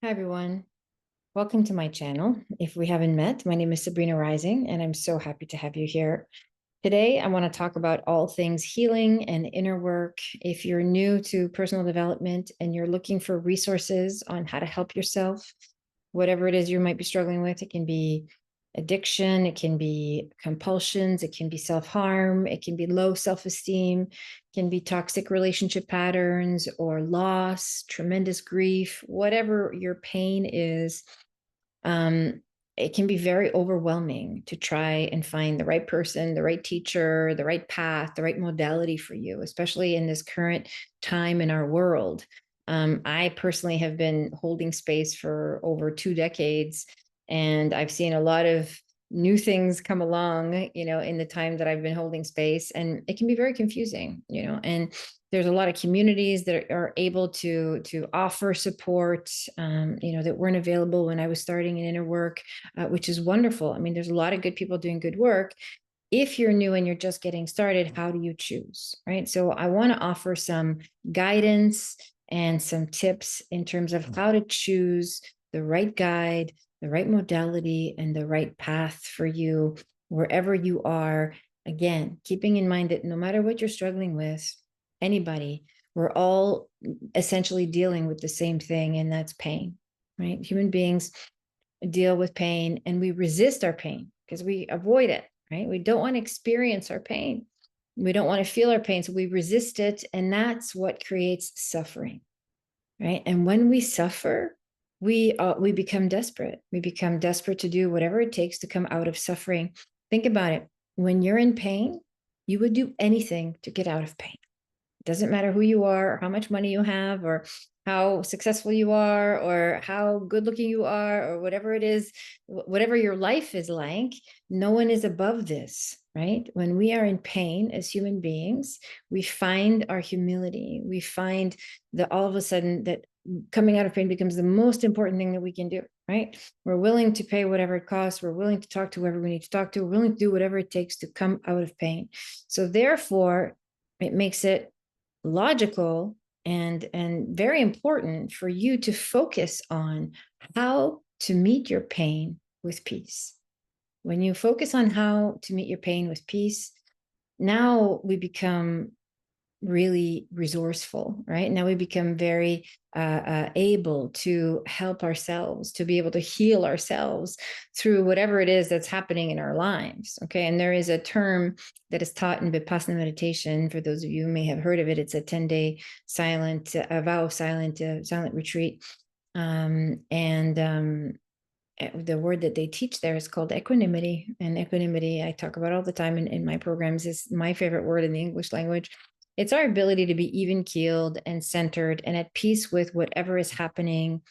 Hi, everyone. Welcome to my channel. If we haven't met, my name is Sabrina Rising, and I'm so happy to have you here. Today, I want to talk about all things healing and inner work. If you're new to personal development and you're looking for resources on how to help yourself, whatever it is you might be struggling with, it can be addiction, it can be compulsions, it can be self-harm, it can be low self-esteem, it can be toxic relationship patterns or loss, tremendous grief, whatever your pain is. um, it can be very overwhelming to try and find the right person, the right teacher, the right path, the right modality for you, especially in this current time in our world. I personally have been holding space for over 2 decades, and I've seen a lot of new things come along, in the time that I've been holding space, and it can be very confusing, and there's a lot of communities that are able to offer support, that weren't available when I was starting in inner work, which is wonderful. I mean, there's a lot of good people doing good work. If you're new and you're just getting started, how do you choose, right? So I want to offer some guidance and some tips in terms of how to choose the right guide, the right modality, and the right path for you wherever you are. Again, keeping in mind that no matter what you're struggling with, anybody, we're all essentially dealing with the same thing, and that's pain, right? Human beings deal with pain and we resist our pain because we avoid it, right? We don't want to experience our pain. We don't want to feel our pain. So we resist it. And that's what creates suffering, right? And when we suffer, we become desperate. We become desperate to do whatever it takes to come out of suffering. Think about it. When you're in pain, you would do anything to get out of pain. It doesn't matter who you are or how much money you have or how successful you are or how good looking you are or whatever it is, whatever your life is like. No one is above this, right? When we are in pain as human beings, we find our humility. We find that all of a sudden that coming out of pain becomes the most important thing that we can do, right? We're willing to pay whatever it costs. We're willing to talk to whoever we need to talk to. We're willing to do whatever it takes to come out of pain. So therefore, it makes it logical and very important for you to focus on how to meet your pain with peace. When you focus on how to meet your pain with peace, now we become really resourceful, right? Now we become very able to help ourselves, to be able to heal ourselves through whatever it is that's happening in our lives. Okay. And there is a term that is taught in Vipassana meditation. For those of you who may have heard of it, it's a 10-day silent, vow of silent retreat. The word that they teach there is called equanimity. And equanimity, I talk about all the time in my programs, is my favorite word in the English language. It's our ability to be even keeled and centered and at peace with whatever is happening.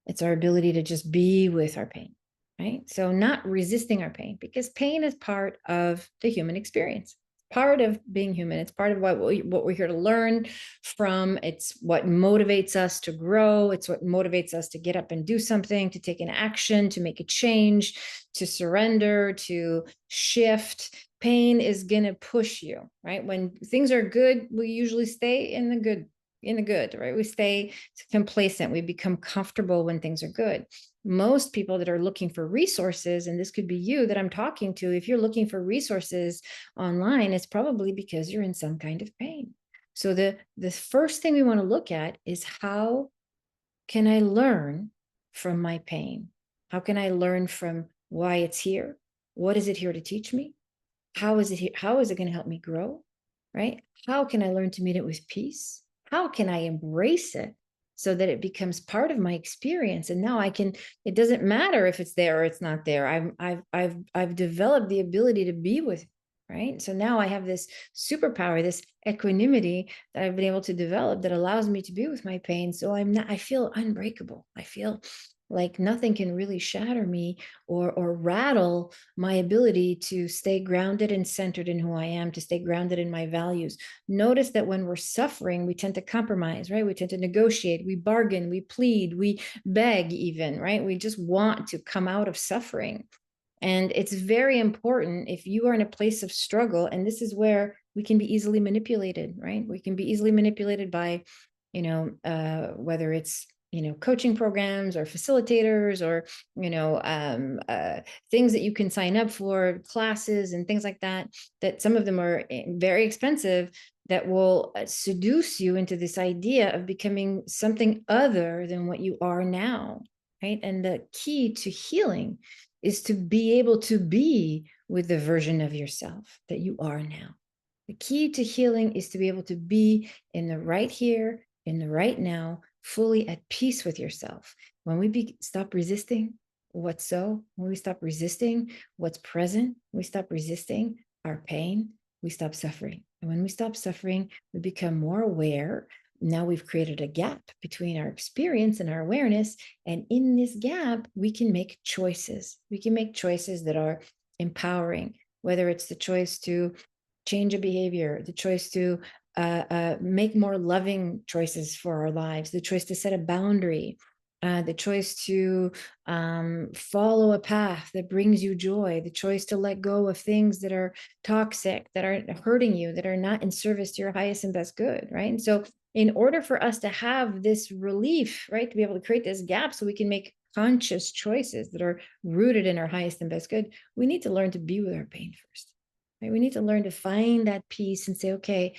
It's our ability to just be with our pain, right? So not resisting our pain, because pain is part of the human experience, part of being human. It's part of what we're here to learn from. It's what motivates us to grow. It's what motivates us to get up and do something, to take an action, to make a change, to surrender, to shift. Pain is going to push you, right? When things are good, we usually stay in the good, right? We stay complacent. We become comfortable when things are good. Most people that are looking for resources, and this could be you that I'm talking to, if you're looking for resources online, it's probably because you're in some kind of pain. So the first thing we want to look at is, how can I learn from my pain? How can I learn from why it's here? What is it here to teach me? How is it here? How is it going to help me grow? Right? How can I learn to meet it with peace? How can I embrace it so that it becomes part of my experience? And now I can, it doesn't matter if it's there or it's not there. I've developed the ability to be with it, right? So now I have this superpower, this equanimity that I've been able to develop that allows me to be with my pain. So I feel unbreakable. I feel like nothing can really shatter me or rattle my ability to stay grounded and centered in who I am, to stay grounded in my values. Notice that when we're suffering, we tend to compromise, right? We tend to negotiate, we bargain, we plead, we beg even, right? We just want to come out of suffering. And it's very important, if you are in a place of struggle, and this is where we can be easily manipulated, right? We can be easily manipulated by, whether it's coaching programs or facilitators or, things that you can sign up for, classes and things like that, that some of them are very expensive, that will seduce you into this idea of becoming something other than what you are now, right? And the key to healing is to be able to be with the version of yourself that you are now. The key to healing is to be able to be in the right here, in the right now, fully at peace with yourself. When we stop resisting when we stop resisting what's present, we stop resisting our pain, we stop suffering. And when we stop suffering, we become more aware. Now we've created a gap between our experience and our awareness. And in this gap, we can make choices. We can make choices that are empowering, whether it's the choice to change a behavior, the choice to make more loving choices for our lives, the choice to set a boundary, the choice to follow a path that brings you joy, the choice to let go of things that are toxic, that are hurting you, that are not in service to your highest and best good, right? And so in order for us to have this relief, right, to be able to create this gap so we can make conscious choices that are rooted in our highest and best good, we need to learn to be with our pain first. Right? We need to learn to find that peace and say, okay,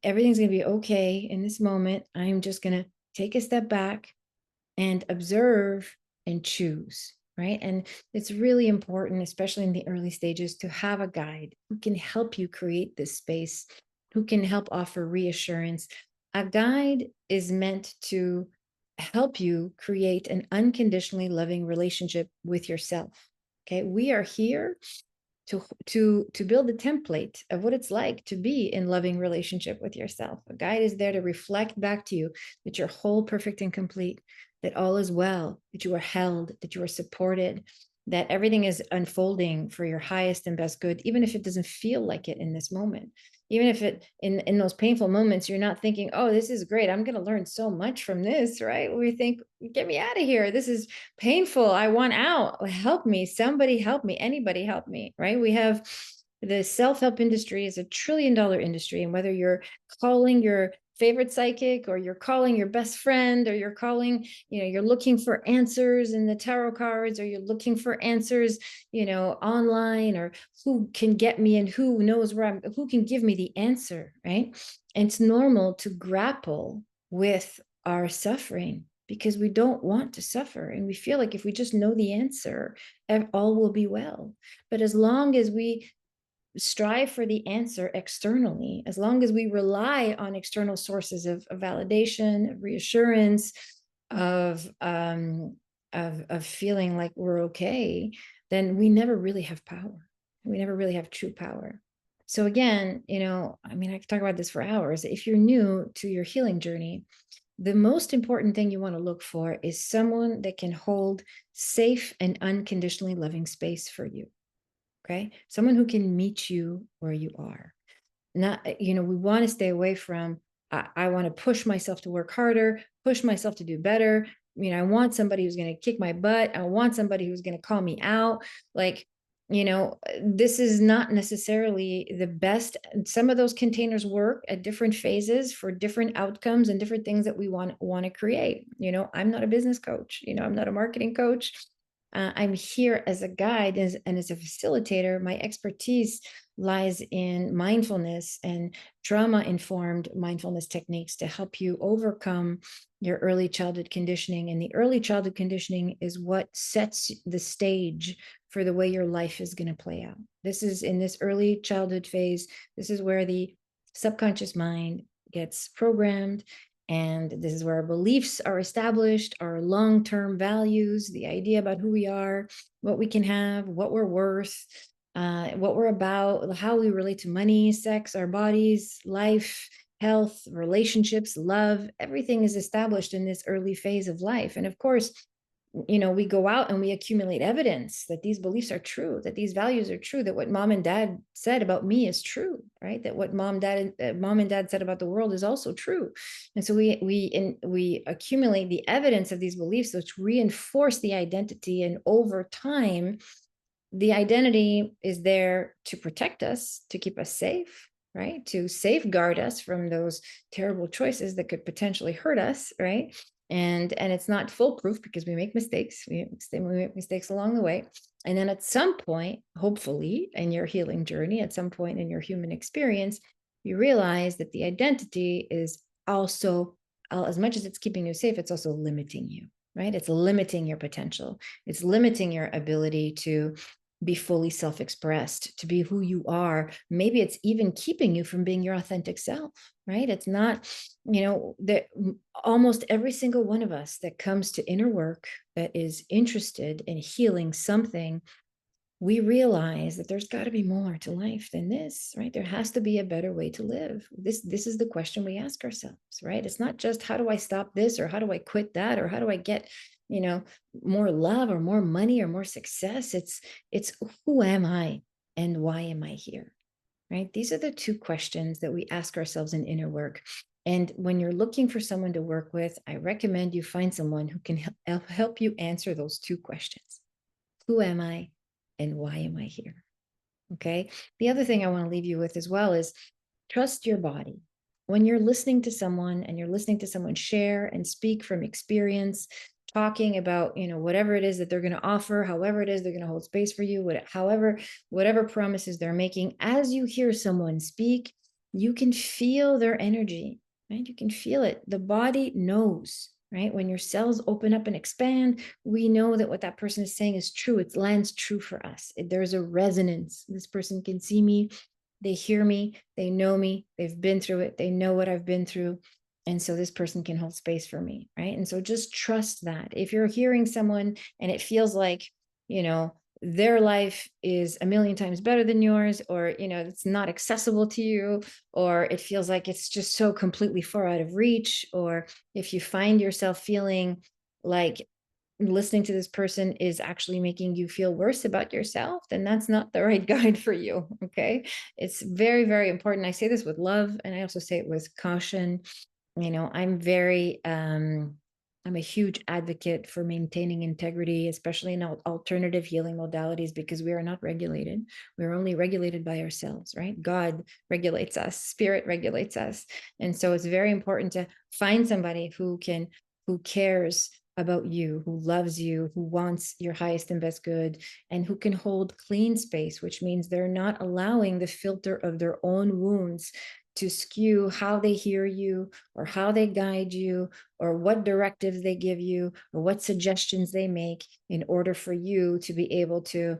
everything's going to be okay in this moment. I'm just going to take a step back and observe and choose, right? And it's really important, especially in the early stages, to have a guide who can help you create this space, who can help offer reassurance. A guide is meant to help you create an unconditionally loving relationship with yourself. Okay, we are here to build a template of what it's like to be in loving relationship with yourself. A guide is there to reflect back to you that you're whole, perfect, and complete, that all is well, that you are held, that you are supported, that everything is unfolding for your highest and best good, even if it doesn't feel like it in this moment. Even if it in those painful moments, you're not thinking, oh, this is great, I'm going to learn so much from this, right? We think, get me out of here, this is painful, I want out, help me, somebody help me, anybody help me, right? We have the self-help industry is $1 trillion industry, and whether you're calling your favorite psychic, or you're calling your best friend, or you're calling, you're looking for answers in the tarot cards, or you're looking for answers, online, or who can get me and who knows who can give me the answer, right? And it's normal to grapple with our suffering because we don't want to suffer. And we feel like if we just know the answer, all will be well. But as long as we strive for the answer externally, as long as we rely on external sources of validation, of reassurance, of feeling like we're okay, then we never really have power. We never really have true power. So again, I could talk about this for hours. If you're new to your healing journey, the most important thing you want to look for is someone that can hold safe and unconditionally loving space for you. Okay. Someone who can meet you where you are. Not, we want to stay away from, I want to push myself to work harder, push myself to do better. I want somebody who's going to kick my butt. I want somebody who's going to call me out. Like, this is not necessarily the best. Some of those containers work at different phases for different outcomes and different things that we want to create. I'm not a business coach. I'm not a marketing coach. I'm here as a guide and as a facilitator. My expertise lies in mindfulness and trauma-informed mindfulness techniques to help you overcome your early childhood conditioning. And the early childhood conditioning is what sets the stage for the way your life is going to play out. This is in this early childhood phase. This is where the subconscious mind gets programmed. And this is where our beliefs are established, our long-term values, the idea about who we are, what we can have, what we're worth, what we're about, how we relate to money, sex, our bodies, life, health, relationships, love. Everything is established in this early phase of life. And of course, we go out and we accumulate evidence that these beliefs are true, that these values are true, that what mom and dad said about me is true, right? That what mom and dad said about the world is also true. And so we accumulate the evidence of these beliefs, which reinforce the identity. And over time, the identity is there to protect us, to keep us safe, right? To safeguard us from those terrible choices that could potentially hurt us, right? And it's not foolproof because we make mistakes. We make mistakes along the way. And then at some point, hopefully, in your healing journey, at some point in your human experience, you realize that the identity is also, as much as it's keeping you safe, it's also limiting you, right? It's limiting your potential. It's limiting your ability to be fully self-expressed, to be who you are. Maybe it's even keeping you from being your authentic self, right? It's not, that almost every single one of us that comes to inner work, that is interested in healing something, we realize that there's got to be more to life than this, right? There has to be a better way to live. This is the question we ask ourselves, right? It's not just how do I stop this, or how do I quit that, or how do I get, you know, more love or more money or more success. It's who am I and why am I here? Right? These are the two questions that we ask ourselves in inner work. And when you're looking for someone to work with, I recommend you find someone who can help you answer those two questions. Who am I and why am I here? Okay. The other thing I want to leave you with as well is trust your body. When you're listening to someone and you're listening to someone share and speak from experience, talking about, whatever it is that they're going to offer, however it is they're going to hold space for you, whatever promises they're making, as you hear someone speak, you can feel their energy, right? You can feel it. The body knows, right? When your cells open up and expand, we know that what that person is saying is true. It lands true for us. There's a resonance. This person can see me, they hear me, they know me, they've been through it, they know what I've been through. And so this person can hold space for me, right? And so just trust that. If you're hearing someone and it feels like, their life is a million times better than yours, or, it's not accessible to you, or it feels like it's just so completely far out of reach, or if you find yourself feeling like listening to this person is actually making you feel worse about yourself, then that's not the right guide for you. Okay. It's very, very important. I say this with love, and I also say it with caution. I'm a huge advocate for maintaining integrity, especially in alternative healing modalities, because we are not regulated. We're only regulated by ourselves, right? God regulates us, spirit regulates us. And so it's very important to find somebody who cares about you, who loves you, who wants your highest and best good, and who can hold clean space, which means they're not allowing the filter of their own wounds to skew how they hear you, or how they guide you, or what directives they give you, or what suggestions they make in order for you to be able to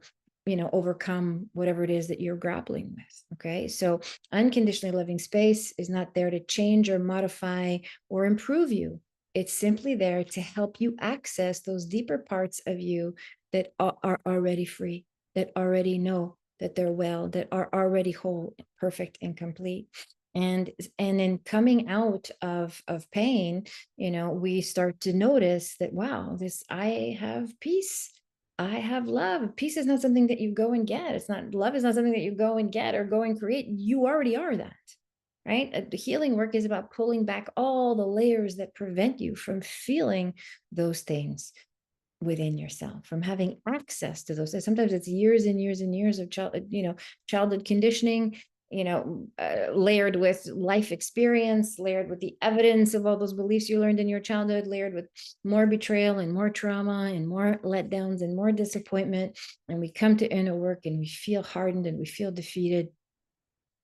overcome whatever it is that you're grappling with. Okay. So unconditionally loving space is not there to change or modify or improve you. It's simply there to help you access those deeper parts of you that are already free, that already know that they're well, that are already whole, perfect, and complete. And in coming out of pain, we start to notice that, wow, I have peace, I have love. Peace is not something that you go and get. It's not, love is not something that you go and get or go and create. You already are that, right? The healing work is about pulling back all the layers that prevent you from feeling those things within yourself, from having access to those. Sometimes it's years and years and years of childhood conditioning, layered with life experience, layered with the evidence of all those beliefs you learned in your childhood, layered with more betrayal and more trauma and more letdowns and more disappointment. And we come to inner work and we feel hardened and we feel defeated.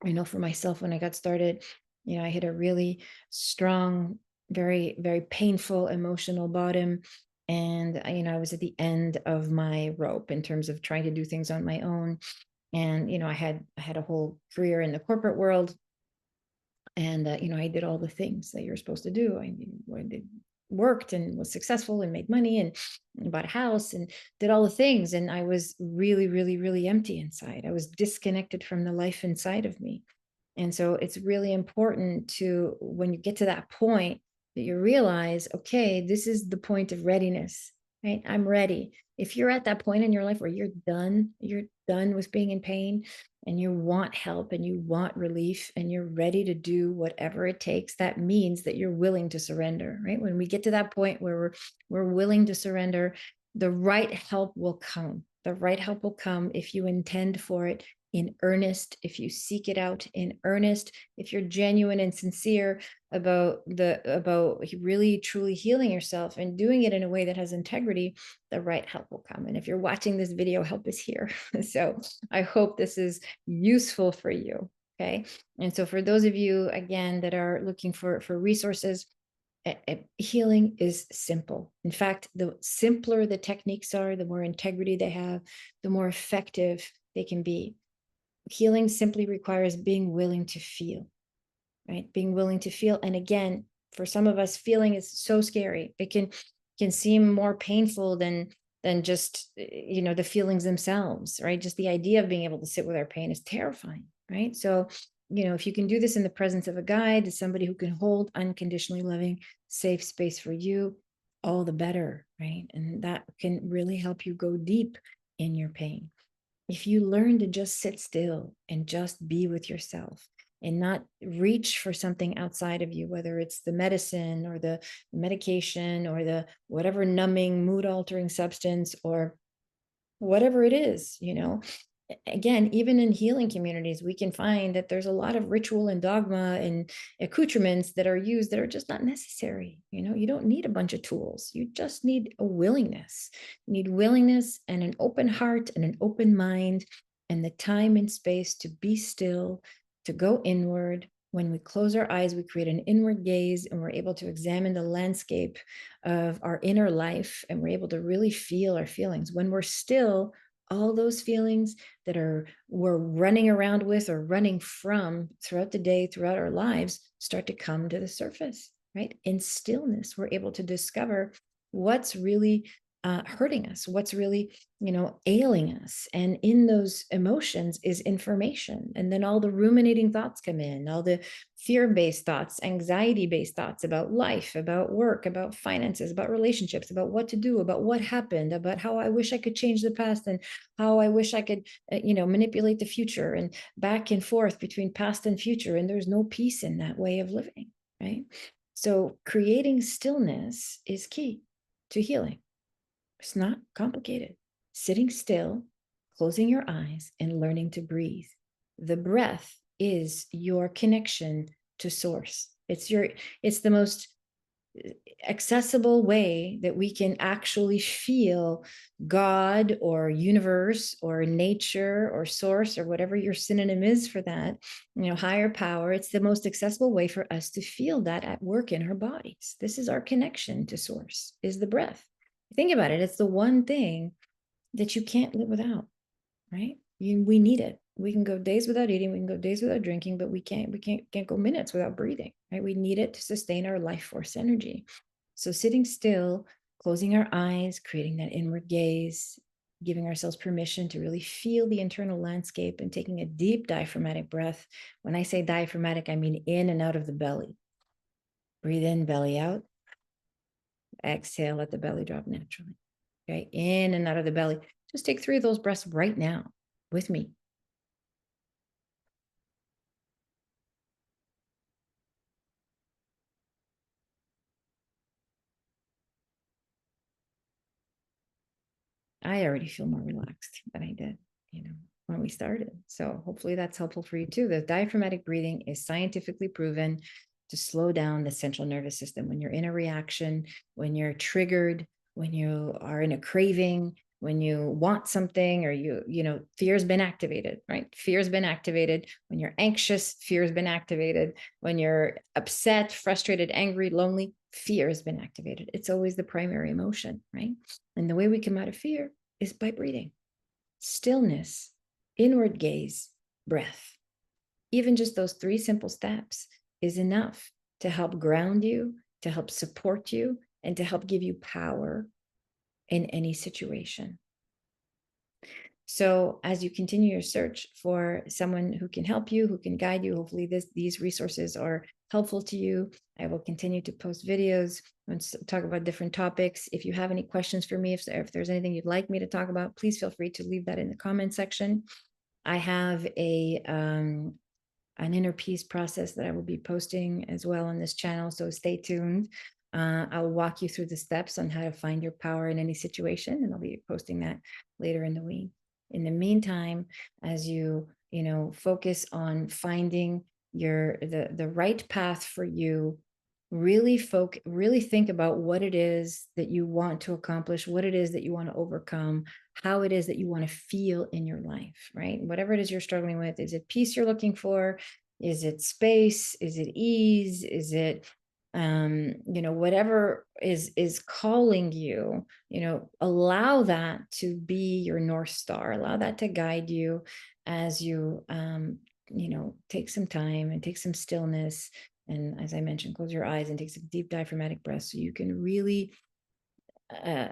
I know for myself, when I got started, I hit a really strong, very, very painful emotional bottom. And, I was at the end of my rope in terms of trying to do things on my own. And, I had a whole career in the corporate world. And, I did all the things that you're supposed to do. Worked and was successful and made money and bought a house and did all the things. And I was really, really, really empty inside. I was disconnected from the life inside of me. And so it's really important to, when you get to that point, that you realize, okay, this is the point of readiness, right? I'm ready. If you're at that point in your life where you're done with being in pain, and you want help and you want relief and you're ready to do whatever it takes, that means that you're willing to surrender, right? When we get to that point where we're willing to surrender, the right help will come. The right help will come if you intend for it in earnest, if you seek it out in earnest, if you're genuine and sincere about really truly healing yourself and doing it in a way that has integrity, the right help will come. And if you're watching this video, help is here. So I hope this is useful for you. Okay. And so for those of you, again, that are looking for resources, healing is simple. In fact, the simpler the techniques are, the more integrity they have, the more effective they can be. Healing simply requires being willing to feel, right? Being willing to feel. And again, for some of us, feeling is so scary. It can seem more painful than just, the feelings themselves, right? Just the idea of being able to sit with our pain is terrifying, right? So, if you can do this in the presence of a guide, somebody who can hold unconditionally loving, safe space for you, all the better, right? And that can really help you go deep in your pain. If you learn to just sit still and just be with yourself and not reach for something outside of you, whether it's the medicine or the medication or the whatever numbing, mood altering substance or whatever it is, again, even in healing communities, we can find that there's a lot of ritual and dogma and accoutrements that are used that are just not necessary. You don't need a bunch of tools. You just need a willingness. You need willingness and an open heart and an open mind and the time and space to be still, to go inward. When we close our eyes, we create an inward gaze and we're able to examine the landscape of our inner life and we're able to really feel our feelings. When we're still, all those feelings that we're running around with or running from throughout the day, throughout our lives, start to come to the surface, right? In stillness, we're able to discover what's really hurting us, what's really, ailing us. And in those emotions is information. And then all the ruminating thoughts come in, all the fear-based thoughts, anxiety-based thoughts about life, about work, about finances, about relationships, about what to do, about what happened, about how I wish I could change the past and how I wish I could, manipulate the future, and back and forth between past and future. And there's no peace in that way of living, right? So creating stillness is key to healing. It's not complicated. Sitting still, closing your eyes, and learning to breathe. The breath is your connection to source. It's the most accessible way that we can actually feel God or universe or nature or source or whatever your synonym is for that, higher power. It's the most accessible way for us to feel that at work in our bodies. This is our connection to source, is the breath. Think about it. It's the one thing that you can't live without, right? We need it. We can go days without eating, we can go days without drinking, but we can't go minutes without breathing, right? We need it to sustain our life force energy. So sitting still, closing our eyes, creating that inward gaze, giving ourselves permission to really feel the internal landscape and taking a deep diaphragmatic breath. When I say diaphragmatic, I mean in and out of the belly. Breathe in, belly out. Exhale, let the belly drop naturally. Okay, in and out of the belly. Just take 3 of those breaths right now with me. I already feel more relaxed than I did, when we started. So hopefully that's helpful for you too. The diaphragmatic breathing is scientifically proven to slow down the central nervous system. When you're in a reaction, when you're triggered, when you are in a craving, when you want something, or fear's been activated, right? Fear's been activated. When you're anxious, fear's been activated. When you're upset, frustrated, angry, lonely, fear has been activated. It's always the primary emotion, right? And the way we come out of fear is by breathing. Stillness, inward gaze, breath. Even just those 3 simple steps is enough to help ground you, to help support you, and to help give you power in any situation. So as you continue your search for someone who can help you, who can guide you, hopefully these resources are helpful to you. I will continue to post videos and talk about different topics. If you have any questions for me, if there's anything you'd like me to talk about, please feel free to leave that in the comment section. I have an inner peace process that I will be posting as well on this channel, so stay tuned. I'll walk you through the steps on how to find your power in any situation, and I'll be posting that later in the week. In the meantime, as you focus on finding the right path for you. Really think about what it is that you want to accomplish, what it is that you want to overcome, how it is that you want to feel in your life, right? Whatever it is you're struggling with, is it peace you're looking for? Is it space? Is it ease? Is it whatever is calling you, allow that to be your North Star, allow that to guide you as you take some time and take some stillness. And as I mentioned, close your eyes and take some deep diaphragmatic breaths so you can really uh,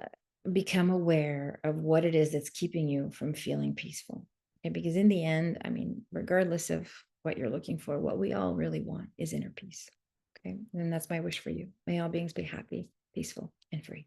become aware of what it is that's keeping you from feeling peaceful. Okay? Because in the end, I mean, regardless of what you're looking for, what we all really want is inner peace. Okay. And that's my wish for you. May all beings be happy, peaceful, and free.